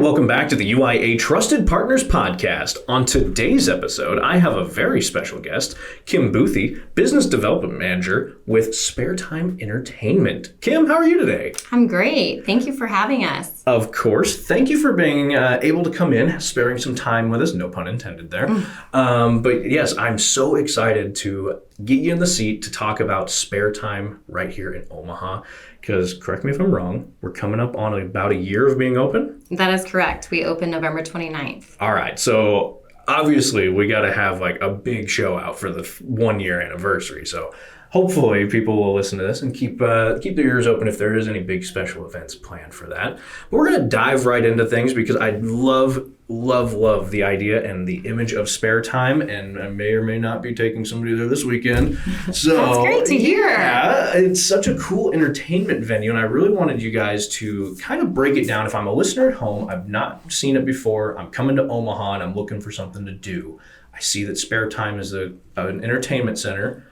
welcome back to the UIA Trusted Partners Podcast. On today's episode, I have a very special guest, Kim Boothie, Business Development Manager with Spare Time Entertainment. Kim, how are you today? I'm great. Thank you for having us. Of course. Thank you for being able to come in, sparing some time with us. No pun intended there. But yes, I'm so excited to get you in the seat to talk about Spare Time right here in Omaha. Because, correct me if I'm wrong, we're coming up on about a year of being open? That is correct. We opened November 29th. All right. So, obviously, we got to have like a big show out for the 1 year anniversary. So, hopefully, people will listen to this and keep their ears open if there is any big special events planned for that. But we're going to dive right into things because I love the idea and the image of Spare Time, and I may or may not be taking somebody there this weekend. So that's great to hear. Yeah, it's such a cool entertainment venue, and I really wanted you guys to kind of break it down. If I'm a listener at home, I've not seen it before, I'm coming to Omaha and I'm looking for something to do. I see that Spare Time is an entertainment center.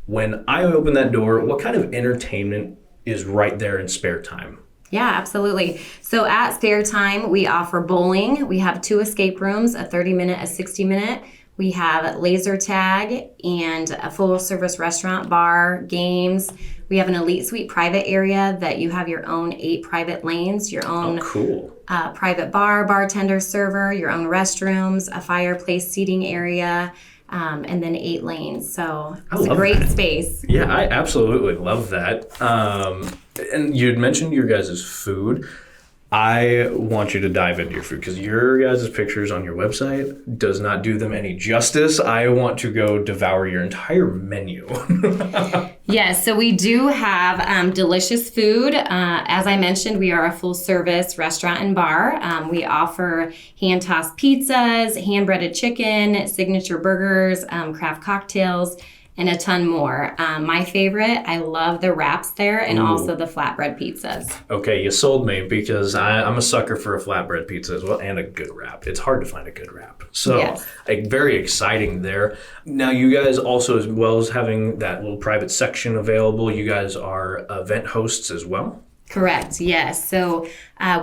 When I open that door, what kind of entertainment is right there in Spare Time? Yeah, absolutely. So at Spare Time, we offer bowling. We have 2 escape rooms, a 30-minute, a 60-minute. We have laser tag and a full-service restaurant, bar, games. We have an elite suite private area that you have your own 8 private lanes, your own private bar, bartender, server, your own restrooms, a fireplace seating area, and then 8 lanes. So it's a great space. Yeah, I absolutely love that. And you had mentioned your guys' food. I want you to dive into your food because your guys' pictures on your website does not do them any justice. I want to go devour your entire menu. Yes, so we do have delicious food. As I mentioned, we are a full-service restaurant and bar. We offer hand-tossed pizzas, hand-breaded chicken, signature burgers, craft cocktails, and a ton more. My favorite, I love the wraps there and also the flatbread pizzas. Okay, you sold me because I'm a sucker for a flatbread pizza as well and a good wrap. It's hard to find a good wrap. So yes. Very exciting there. Now you guys also, as well as having that little private section available, you guys are event hosts as well? Correct, yes. So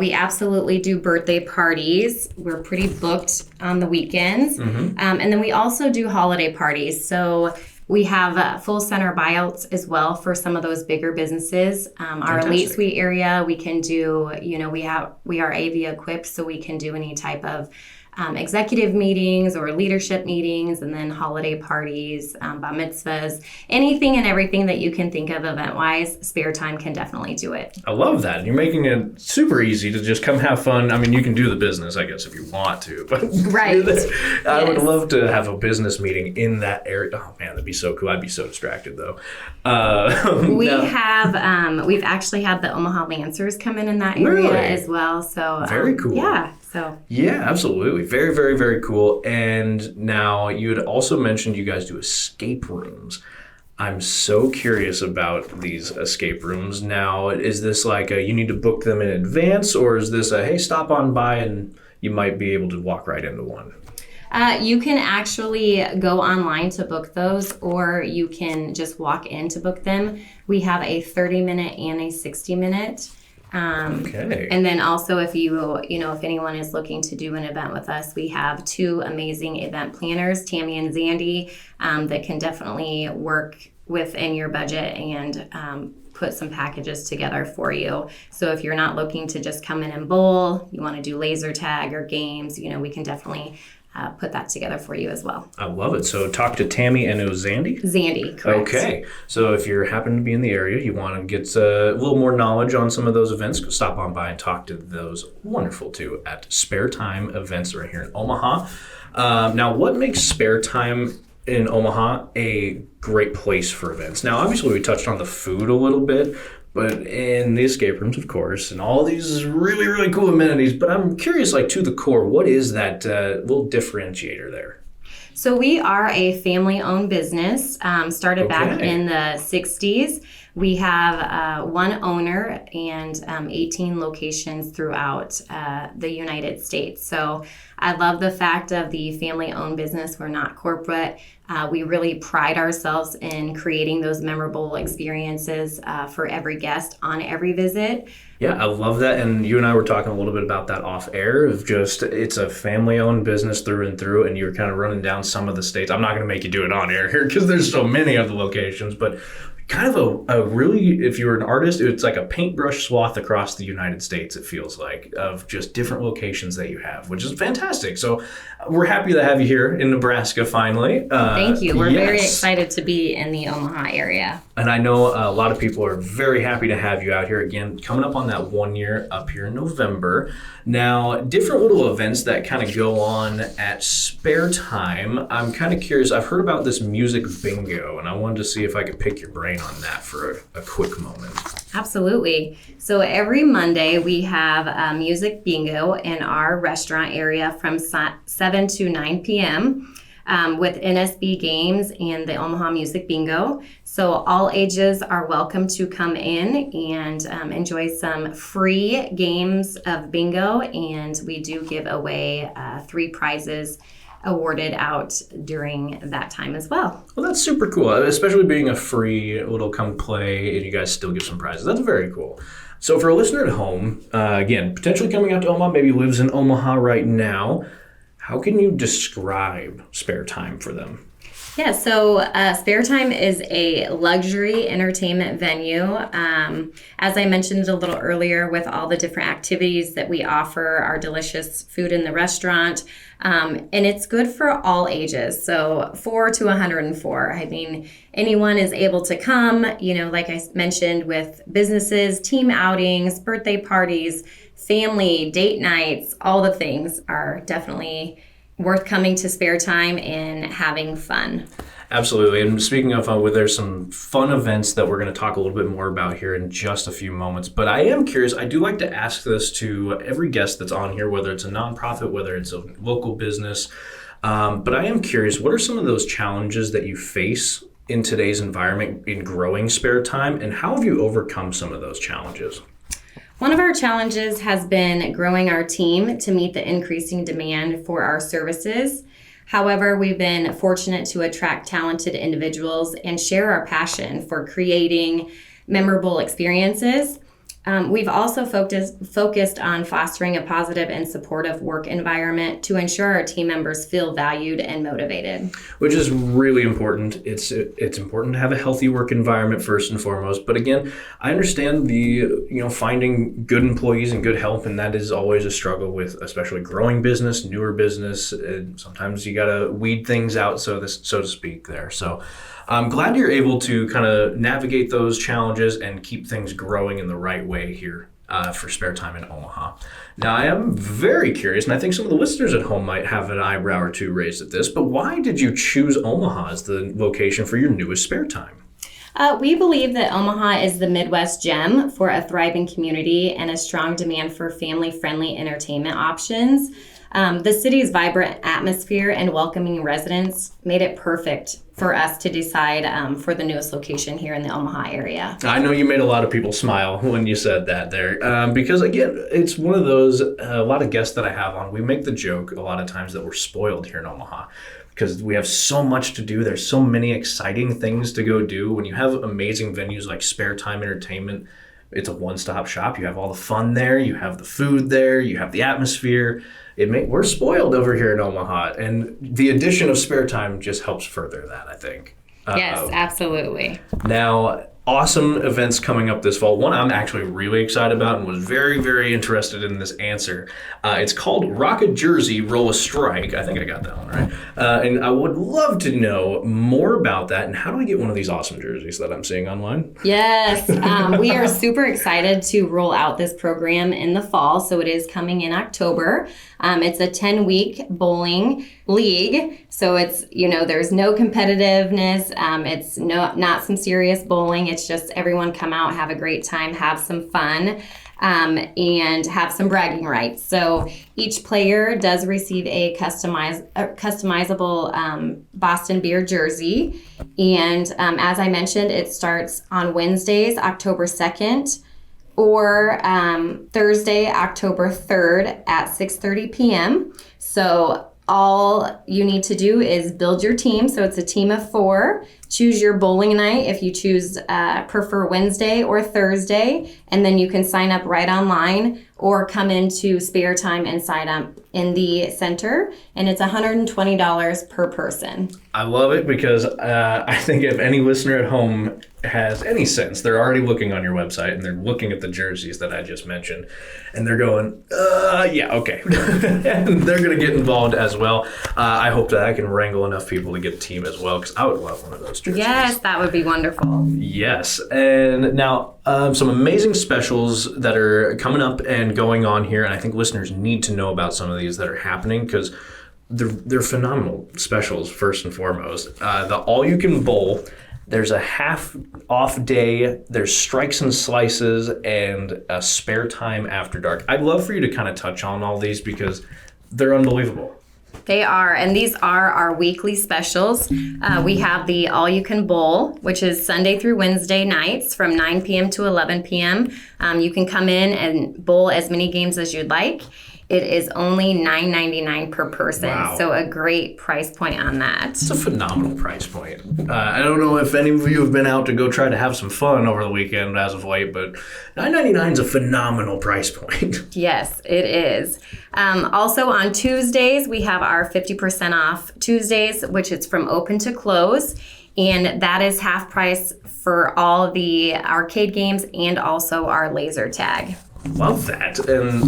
we absolutely do birthday parties. We're pretty booked on the weekends. And then we also do holiday parties. So we have full center buyouts as well for some of those bigger businesses. Our elite suite area, we can do, we are AV equipped, so we can do any type of executive meetings or leadership meetings, and then holiday parties, bar mitzvahs, anything and everything that you can think of event-wise, Spare Time can definitely do it. I love that. You're making it super easy to just come have fun. I mean, you can do the business, I guess, if you want to. But right. I would love to have a business meeting in that area. Oh, man, that'd be so cool. I'd be so distracted, though. We've actually had the Omaha Lancers come in that area as well. So very cool. Yeah. Yeah, absolutely. Very, very, very cool. And now you had also mentioned you guys do escape rooms. I'm so curious about these escape rooms. Now, is this like you need to book them in advance, or is this hey, stop on by and you might be able to walk right into one? You can actually go online to book those, or you can just walk in to book them. We have a 30-minute and a 60-minute. Okay. And then also if if anyone is looking to do an event with us, we have 2 amazing event planners, Tammy and Zandy, that can definitely work within your budget and put some packages together for you. So if you're not looking to just come in and bowl, you want to do laser tag or games, we can definitely put that together for you as well. I love it. So talk to Tammy, and it was Zandy? Zandy, correct. Okay. So if you happen to be in the area, you want to get a little more knowledge on some of those events, go stop on by and talk to those wonderful 2 at Spare Time Events right here in Omaha. Now, what makes Spare Time in Omaha a great place for events? Now, obviously, we touched on the food a little bit, but in the escape rooms, of course, and all these really, really cool amenities. But I'm curious, to the core, what is that little differentiator there? So we are a family-owned business, started back in the 60s. We have 1 owner and 18 locations throughout the United States. So I love the fact of the family-owned business. We're not corporate. We really pride ourselves in creating those memorable experiences for every guest on every visit. Yeah, I love that. And you and I were talking a little bit about that off air of just, it's a family-owned business through and through, and you're kind of running down some of the states. I'm not going to make you do it on air here because there's so many of the locations, but kind of a really, if you're an artist, it's like a paintbrush swath across the United States, it feels like, of just different locations that you have, which is fantastic. So we're happy to have you here in Nebraska finally. Thank you. We're very excited to be in the Omaha area. And I know a lot of people are very happy to have you out here again, coming up on that 1 year up here in November. Now, different little events that kind of go on at Spare Time. I'm kind of curious. I've heard about this music bingo, and I wanted to see if I could pick your brain on that for a quick moment. Absolutely. So every Monday we have a music bingo in our restaurant area from 7 to 9 p.m. With NSB Games and the Omaha Music Bingo. So all ages are welcome to come in and enjoy some free games of bingo. And we do give away 3 prizes awarded out during that time as well. Well, that's super cool, especially being a free little come play and you guys still give some prizes. That's very cool. So for a listener at home, again, potentially coming out to Omaha, maybe lives in Omaha right now, how can you describe Spare Time for them? Yeah, so Spare Time is a luxury entertainment venue. As I mentioned a little earlier, with all the different activities that we offer, our delicious food in the restaurant, and it's good for all ages, so 4 to 104. I mean, anyone is able to come, like I mentioned, with businesses, team outings, birthday parties, family, date nights, all the things are definitely worth coming to Spare Time and having fun. Absolutely. And speaking of fun, there's some fun events that we're going to talk a little bit more about here in just a few moments. But I am curious, I do like to ask this to every guest that's on here, whether it's a nonprofit, whether it's a local business. But I am curious, what are some of those challenges that you face in today's environment in growing Spare Time, and how have you overcome some of those challenges? One of our challenges has been growing our team to meet the increasing demand for our services. However, we've been fortunate to attract talented individuals and share our passion for creating memorable experiences. We've also focused on fostering a positive and supportive work environment to ensure our team members feel valued and motivated. Which is really important. It's important to have a healthy work environment first and foremost. But again, I understand finding good employees and good help, and that is always a struggle with, especially growing business, newer business. Sometimes you got to weed things out, so to speak. There. So I'm glad you're able to kind of navigate those challenges and keep things growing in the right way here for Spare Time in Omaha. Now, I am very curious, and I think some of the listeners at home might have an eyebrow or two raised at this, but why did you choose Omaha as the location for your newest Spare Time? We believe that Omaha is the Midwest gem for a thriving community and a strong demand for family-friendly entertainment options. The city's vibrant atmosphere and welcoming residents made it perfect for us to decide for the newest location here in the Omaha area. I know you made a lot of people smile when you said that there, because again, it's one of those, a lot of guests that I have on, we make the joke a lot of times that we're spoiled here in Omaha because we have so much to do. There's so many exciting things to go do. When you have amazing venues like Spare Time Entertainment, it's a one-stop shop. You have all the fun there. You have the food there. You have the atmosphere. We're spoiled over here in Omaha, and the addition of Spare Time just helps further that, I think. Yes, absolutely. Now, awesome events coming up this fall. One I'm actually really excited about and was very, very interested in this answer. It's called Rock a Jersey, Roll a Strike. I think I got that one right. And I would love to know more about that, and how do I get one of these awesome jerseys that I'm seeing online? Yes, we are super excited to roll out this program in the fall, so it is coming in October. It's a 10-week bowling league, so it's, there's no competitiveness. It's not some serious bowling. It's just everyone come out, have a great time, have some fun, and have some bragging rights. So each player does receive a customizable Boston Beer jersey, and as I mentioned, it starts on Wednesdays, October 2nd. Or Thursday, October 3rd at 6:30 p.m. So all you need to do is build your team. So it's a team of 4. Choose your bowling night if you prefer Wednesday or Thursday. And then you can sign up right online or come into Spare Time and sign up in the center. And it's $120 per person. I love it because I think if any listener at home has any sense, they're already looking on your website and they're looking at the jerseys that I just mentioned and they're going, yeah, okay. And they're going to get involved as well. I hope that I can wrangle enough people to get a team as well because I would love one of those jerseys. Yes, that would be wonderful. Yes. And now some amazing specials that are coming up and going on here. And I think listeners need to know about some of these that are happening because they're phenomenal specials, first and foremost. The all-you-can bowl, there's a half off day, there's strikes and slices, and a spare time after dark. I'd love for you to kind of touch on all these because they're unbelievable. They are, and these are our weekly specials. We have the all-you-can bowl, which is Sunday through Wednesday nights from 9 p.m. to 11 p.m. You can come in and bowl as many games as you'd like. It is only $9.99 per person, Wow. So a great price point on that. It's a phenomenal price point. I don't know if any of you have been out to go try to have some fun over the weekend as of late, but $9.99 is a phenomenal price point. Yes, it is. Also on Tuesdays, we have our 50% off Tuesdays, which is from open to close. And that is half price for all the arcade games and also our laser tag. Love that. And,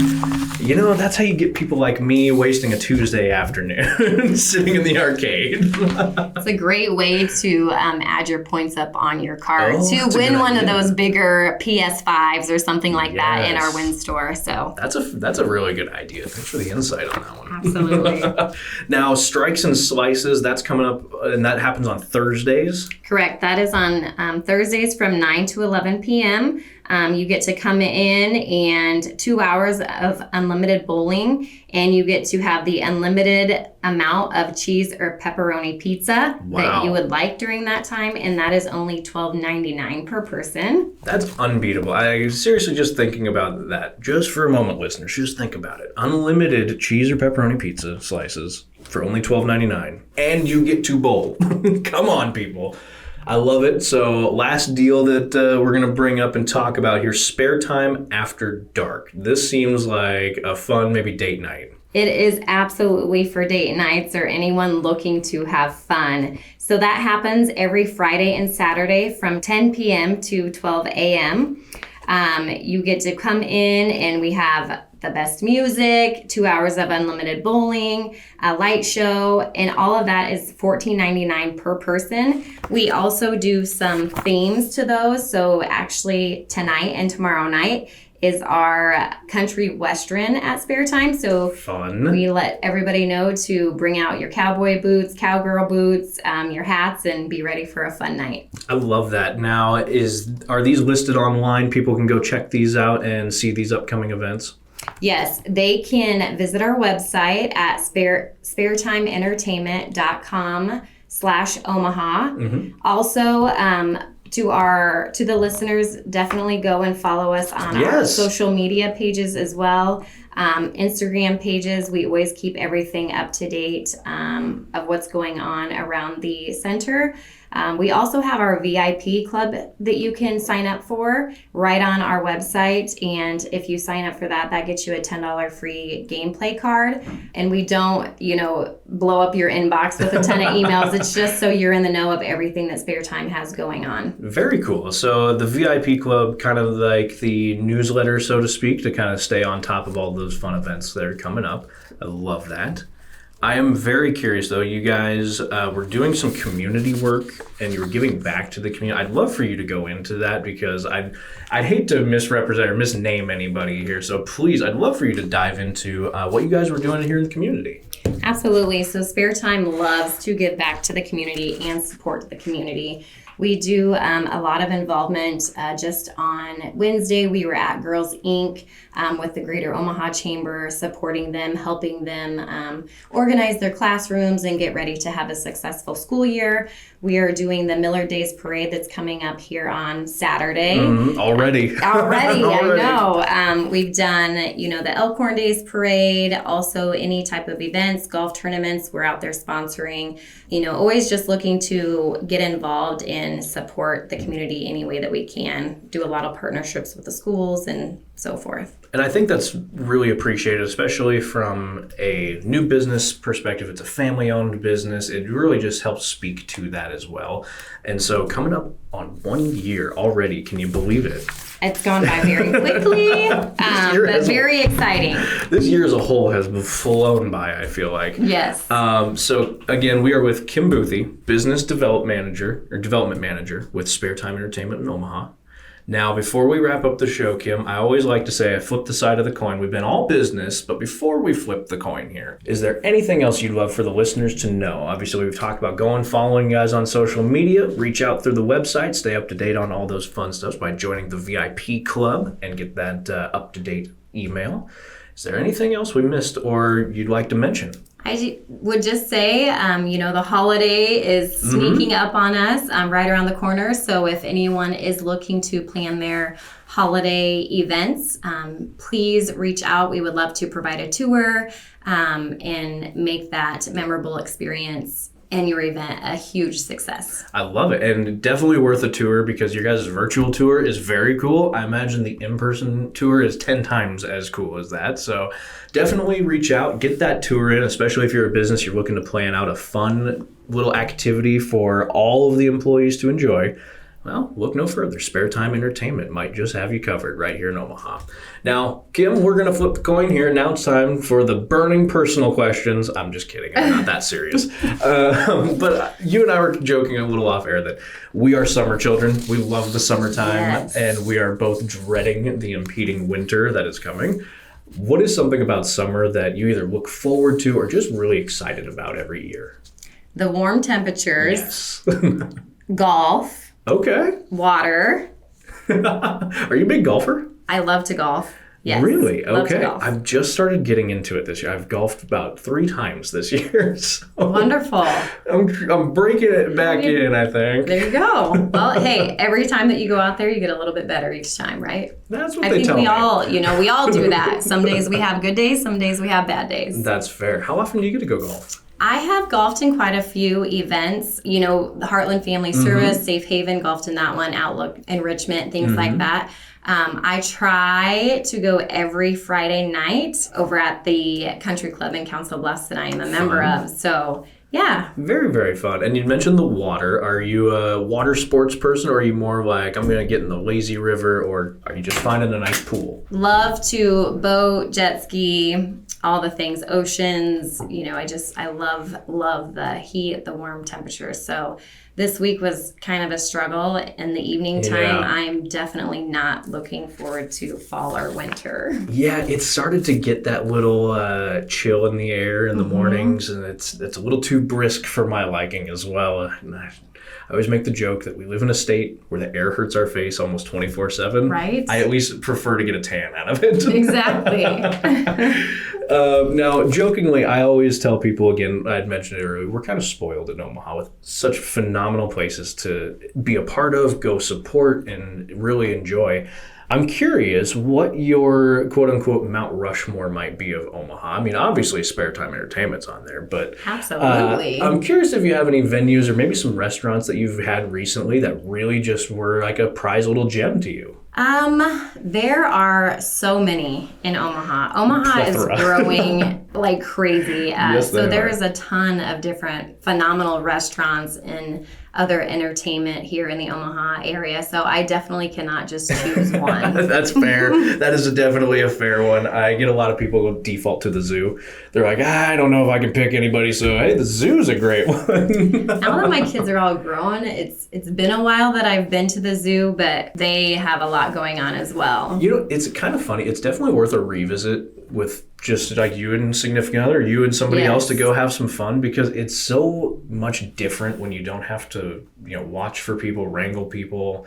that's how you get people like me wasting a Tuesday afternoon sitting in the arcade. It's a great way to add your points up on your card to that's a win good one idea. of those bigger PS5s or something like that in our Yes. Win store. So That's a really good idea. Thanks for the insight on that one. absolutely. Now, strikes and slices, that's coming up, and that happens on Thursdays. Correct. That is on Thursdays from 9 to 11 p.m. You get to come in and 2 hours of unlimited bowling, and you get to have the unlimited amount of cheese or pepperoni pizza Wow. that you would like during that time, and that is only $12.99 per person. That's unbeatable. I seriously just thinking about that just for a moment, listeners. Just think about it. Unlimited cheese or pepperoni pizza slices for only $12.99, and you get to bowl. Come on, people. I love it. So last deal that we're going to bring up and talk about here, Spare Time After Dark. This seems like a fun, maybe date night. It is absolutely for date nights or anyone looking to have fun. So that happens every Friday and Saturday from 10 p.m. to 12 a.m. You get to come in and we have the best music, 2 hours of unlimited bowling, a light show, and all of that is $14.99 per person. We also do some themes to those. So actually tonight and tomorrow night is our country western at Spare Time. So Fun. we let everybody know to bring out your cowboy boots, cowgirl boots, your hats, and be ready for a fun night. I love that. Now, are these listed online? People can go check these out and see these upcoming events? Yes, they can visit our website at sparetimeentertainment.com/Omaha. Mm-hmm. Also, to the listeners, definitely go and follow us on our Yes. social media pages as well. Instagram pages. We always keep everything up to date of what's going on around the center. We also have our VIP club that you can sign up for right on our website. And if you sign up for that, that gets you a $10 free gameplay card. And we don't, blow up your inbox with a ton of emails. It's just so you're in the know of everything that Spare Time has going on. Very cool. So the VIP club, kind of like the newsletter, so to speak, to kind of stay on top of all those fun events that are coming up. I love that. I am very curious, though. You guys were doing some community work, and you were giving back to the community. I'd love for you to go into that because I'd hate to misrepresent or misname anybody here. So please, I'd love for you to dive into what you guys were doing here in the community. Absolutely. So Spare Time loves to give back to the community and support the community. We do a lot of involvement. Just on Wednesday, we were at Girls Inc. With the Greater Omaha Chamber, supporting them, helping them organize their classrooms and get ready to have a successful school year. We are doing the Miller Days Parade that's coming up here on Saturday. Already, I know. We've done, the Elkhorn Days Parade, also any type of events, golf tournaments. We're out there sponsoring, always just looking to get involved and support the community any way that we can. Do a lot of partnerships with the schools and so forth. And I think that's really appreciated, especially from a new business perspective. It's a family-owned business. It really just helps speak to that as well. And so coming up on 1 year already, can you believe it? It's gone by very quickly, but very exciting. This year as a whole has flown by, I feel like. Yes. So again, we are with Kim Boothie, Business Development Manager with Spare Time Entertainment in Omaha. Now, before we wrap up the show, Kim, I always like to say I flip the side of the coin. We've been all business, but before we flip the coin here, is there anything else you'd love for the listeners to know? Obviously, we've talked about following you guys on social media, reach out through the website, stay up to date on all those fun stuff by joining the VIP club and get that up-to-date email. Is there anything else we missed or you'd like to mention? I would just say, the holiday is sneaking up on us right around the corner. So if anyone is looking to plan their holiday events, please reach out. We would love to provide a tour and make that memorable experience and your event a huge success. I love it, and definitely worth a tour because your guys' virtual tour is very cool. I imagine the in-person tour is 10 times as cool as that. So definitely reach out, get that tour in, especially if you're a business, you're looking to plan out a fun little activity for all of the employees to enjoy. Well, look no further. Spare Time Entertainment might just have you covered right here in Omaha. Now, Kim, we're going to flip the coin here. Now it's time for the burning personal questions. I'm just kidding. I'm not that serious. But you and I were joking a little off air that we are summer children. We love the summertime, yes. And we are both dreading the impeding winter that is coming. What is something about summer that you either look forward to or just really excited about every year? The warm temperatures, Yes. golf. Okay. Water. Are you a big golfer? I love to golf. Yes. Really? Love to Okay. golf. I've just started getting into it this year. I've golfed about 3 times this year. So Wonderful. I'm breaking it back in, I think. There you go. Well, hey, every time that you go out there, you get a little bit better each time, right? That's what I they think tell we me. we all do that. Some days we have good days, some days we have bad days. That's fair. How often do you get to go golf? I have golfed in quite a few events, the Heartland Family Service, Safe Haven, golfed in that one, Outlook Enrichment, things like that. I try to go every Friday night over at the Country Club in Council Bluffs that I am a member of. So, yeah. Very, very fun. And you mentioned the water. Are you a water sports person, or are you more like, I'm going to get in the lazy river, or are you just finding a nice pool? Love to boat, jet ski, all the things, oceans. I love the heat, the warm temperatures. So this week was kind of a struggle in the evening time. Yeah. I'm definitely not looking forward to fall or winter. Yeah, it started to get that little chill in the air in the mornings, and it's a little too brisk for my liking as well. And I always make the joke that we live in a state where the air hurts our face almost 24/7. Right. I at least prefer to get a tan out of it. Exactly. Now, jokingly, I always tell people, again, I'd mentioned it earlier, we're kind of spoiled in Omaha with such phenomenal places to be a part of, go support, and really enjoy. I'm curious what your quote-unquote Mount Rushmore might be of Omaha. I mean, obviously Spare Time Entertainment's on there, but Absolutely. I'm curious if you have any venues or maybe some restaurants that you've had recently that really just were like a prize little gem to you. There are so many in Omaha. Omaha Plethora. is growing like crazy. Yes, so they there are. is a ton of different phenomenal restaurants and other entertainment here in the Omaha area. So I definitely cannot just choose one. That's fair. That is definitely a fair one. I get a lot of people who default to the zoo. They're like, I don't know if I can pick anybody, so hey, the zoo's a great one. Now that my kids are all grown, it's been a while that I've been to the zoo, but they have a lot going on as well. It's kind of funny. It's definitely worth a revisit with just like you and significant other, you and somebody else to go have some fun, because it's so much different when you don't have to, watch for people, wrangle people,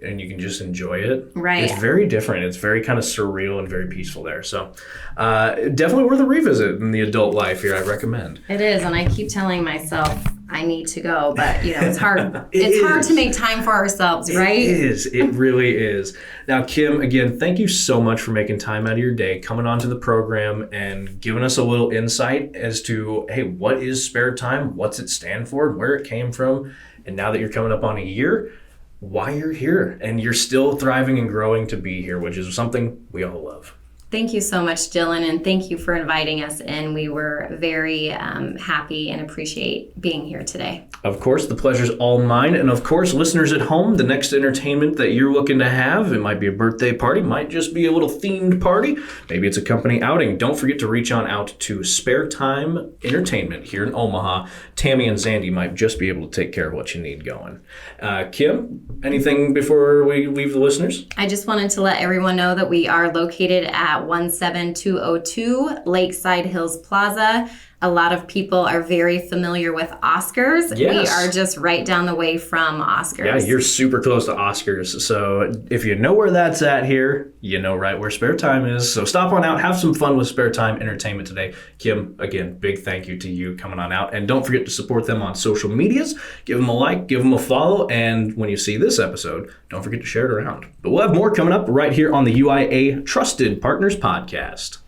and you can just enjoy it. Right. It's very different. It's very kind of surreal and very peaceful there. So definitely worth a revisit in the adult life here. I recommend. It is. And I keep telling myself I need to go, but it's hard. It's hard to make time for ourselves, right? It is. It really is. Now, Kim, again, thank you so much for making time out of your day, coming onto the program and giving us a little insight as to, hey, what is Spare Time? What's it stand for? Where it came from? And now that you're coming up on a year, why you're here, and you're still thriving and growing to be here, which is something we all love. Thank you so much, Dylan, and thank you for inviting us in. We were very happy and appreciate being here today. Of course, the pleasure's all mine. And of course, listeners at home, the next entertainment that you're looking to have, it might be a birthday party, might just be a little themed party. Maybe it's a company outing. Don't forget to reach on out to Spare Time Entertainment here in Omaha. Tammy and Zandy might just be able to take care of what you need going. Kim, anything before we leave the listeners? I just wanted to let everyone know that we are located at 17202 Lakeside Hills Plaza. A lot of people are very familiar with Oscars. Yes. We are just right down the way from Oscars. Yeah, you're super close to Oscars. So if you know where that's at here, you know right where Spare Time is. So stop on out, have some fun with Spare Time Entertainment today. Kim, again, big thank you to you coming on out. And don't forget to support them on social medias. Give them a like, give them a follow. And when you see this episode, don't forget to share it around. But we'll have more coming up right here on the UIA Trusted Partners Podcast.